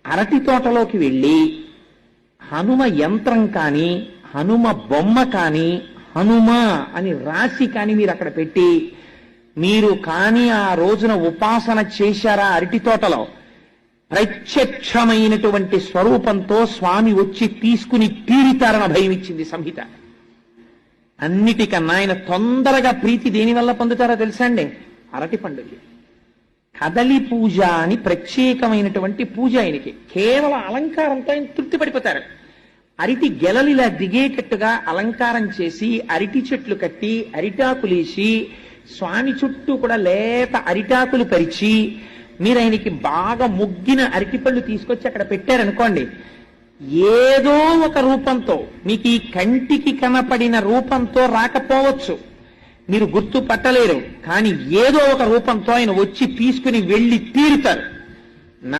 అరటి తోటలోకి వెళ్ళి హనుమ యంత్రం కానీ హనుమ బొమ్మ కానీ హనుమ అని రాసి కానీ మీరు అక్కడ పెట్టి మీరు కానీ ఆ రోజున ఉపాసన చేశారా అరటి తోటలో, ప్రత్యక్షమైనటువంటి స్వరూపంతో స్వామి వచ్చి తీసుకుని తీరుతారని భయం ఇచ్చింది సంహిత. అన్నిటికన్నా ఆయన తొందరగా ప్రీతి దేనివల్ల పొందుతారో తెలుసా అండి? అరటి పండుగ. కదలి పూజ అని ప్రత్యేకమైనటువంటి పూజ ఆయనకి. కేవలం అలంకారంతో ఆయన తృప్తి పడిపోతారు. అరటి గెలలిలా దిగేటట్టుగా అలంకారం చేసి అరటి చెట్లు కట్టి అరిటాకులేసి స్వామి చుట్టూ కూడా లేత అరిటాకులు పరిచి మీరు ఆయనకి బాగా ముగ్గిన అరటిపళ్ళు తీసుకొచ్చి అక్కడ పెట్టారనుకోండి, ఏదో ఒక రూపంతో మీకు ఈ కంటికి కనపడిన రూపంతో రాకపోవచ్చు, మీరు గుర్తుపట్టలేరు, కానీ ఏదో ఒక రూపంతో ఆయన వచ్చి తీసుకుని వెళ్ళి తీరుతారు.